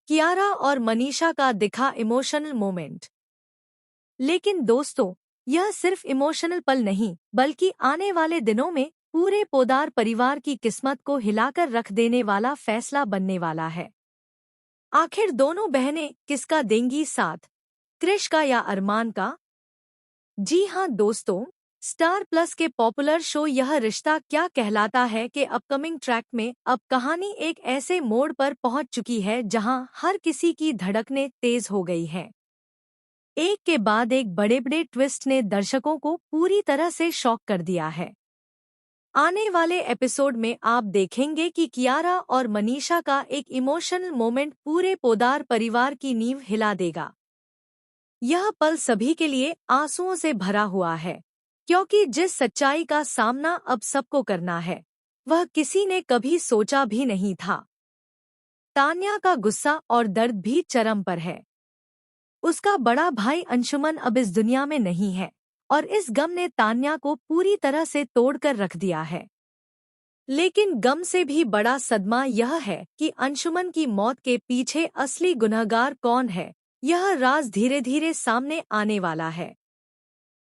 कियारा और मनीषा का दिखा इमोशनल मोमेंट। लेकिन दोस्तों, यह सिर्फ इमोशनल पल नहीं बल्कि आने वाले दिनों में पूरे पोदार परिवार की किस्मत को हिलाकर रख देने वाला फैसला बनने वाला है। आखिर दोनों बहनें किसका देंगी साथ, क्रिश का या अरमान का? जी हां दोस्तों, स्टार प्लस के पॉपुलर शो यह रिश्ता क्या कहलाता है के अपकमिंग ट्रैक में अब कहानी एक ऐसे मोड़ पर पहुंच चुकी है जहां हर किसी की धड़कनें तेज हो गई हैं। एक के बाद एक बड़े बड़े ट्विस्ट ने दर्शकों को पूरी तरह से शॉक कर दिया है। आने वाले एपिसोड में आप देखेंगे कि कियारा और मनीषा का एक इमोशनल मोमेंट पूरे पोदार परिवार की नींव हिला देगा। यह पल सभी के लिए आंसुओं से भरा हुआ है, क्योंकि जिस सच्चाई का सामना अब सबको करना है, वह किसी ने कभी सोचा भी नहीं था। तान्या का गुस्सा और दर्द भी चरम पर है। उसका बड़ा भाई अंशुमन अब इस दुनिया में नहीं है और इस गम ने तान्या को पूरी तरह से तोड़कर रख दिया है। लेकिन गम से भी बड़ा सदमा यह है कि अंशुमन की मौत के पीछे असली गुनहगार कौन है, यह राज धीरे धीरे सामने आने वाला है।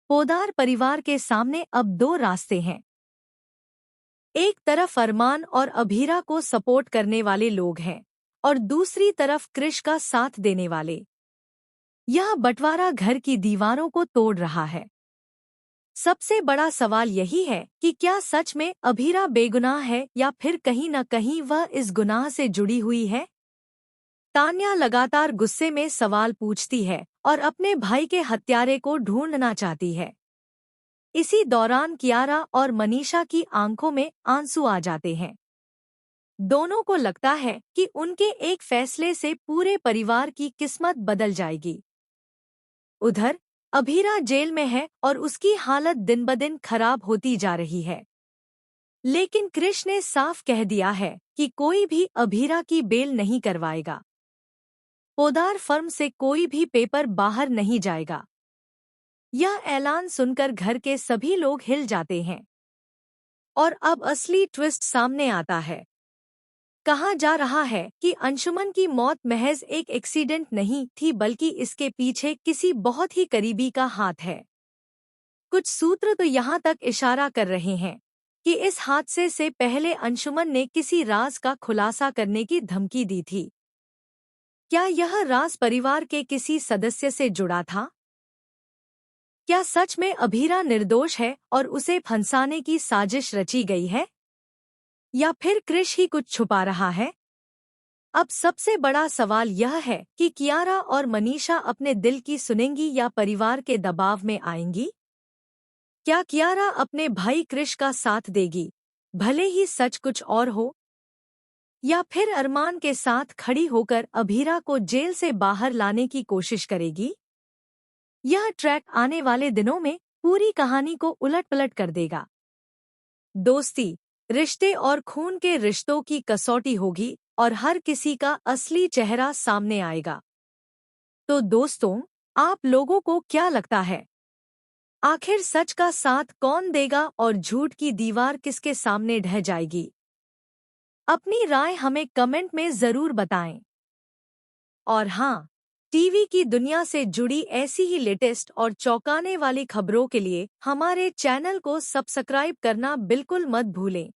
पोदार परिवार के सामने अब दो रास्ते हैं। एक तरफ अरमान और अभीरा को सपोर्ट करने वाले लोग हैं और दूसरी तरफ क्रिश का साथ देने वाले। यह बंटवारा घर की दीवारों को तोड़ रहा है। सबसे बड़ा सवाल यही है कि क्या सच में अभीरा बेगुनाह है या फिर कहीं न कहीं वह इस गुनाह से जुड़ी हुई है। तान्या लगातार गुस्से में सवाल पूछती है और अपने भाई के हत्यारे को ढूंढना चाहती है। इसी दौरान कियारा और मनीषा की आंखों में आंसू आ जाते हैं। दोनों को लगता है कि उनके एक फैसले से पूरे परिवार की किस्मत बदल जाएगी। उधर अभीरा जेल में है और उसकी हालत दिन ब दिन खराब होती जा रही है। लेकिन क्रिश ने साफ कह दिया है कि कोई भी अभीरा की बेल नहीं करवाएगा। पोदार फर्म से कोई भी पेपर बाहर नहीं जाएगा। यह ऐलान सुनकर घर के सभी लोग हिल जाते हैं। और अब असली ट्विस्ट सामने आता है। कहा जा रहा है कि अंशुमन की मौत महज एक एक्सीडेंट नहीं थी बल्कि इसके पीछे किसी बहुत ही करीबी का हाथ है। कुछ सूत्र तो यहाँ तक इशारा कर रहे हैं कि इस हादसे से पहले अंशुमन ने किसी राज का खुलासा करने की धमकी दी थी। क्या यह राज परिवार के किसी सदस्य से जुड़ा था? क्या सच में अभीरा निर्दोष है और उसे फंसाने की साजिश रची गई है? या फिर क्रिश ही कुछ छुपा रहा है? अब सबसे बड़ा सवाल यह है कि कियारा और मनीषा अपने दिल की सुनेंगी या परिवार के दबाव में आएंगी? क्या कियारा अपने भाई क्रिश का साथ देगी, भले ही सच कुछ और हो? या फिर अरमान के साथ खड़ी होकर अभीरा को जेल से बाहर लाने की कोशिश करेगी? यह ट्रैक आने वाले दिनों में पूरी कहानी को उलट-पलट कर देगा। दोस्ती, रिश्ते और खून के रिश्तों की कसौटी होगी और हर किसी का असली चेहरा सामने आएगा। तो दोस्तों, आप लोगों को क्या लगता है? आखिर सच का साथ कौन देगा और झूठ की दीवार किसके सामने ढह जाएगी? अपनी राय हमें कमेंट में जरूर बताएं। और हाँ, टीवी की दुनिया से जुड़ी ऐसी ही लेटेस्ट और चौंकाने वाली खबरों के लिए हमारे चैनल को सब्सक्राइब करना बिल्कुल मत भूलें।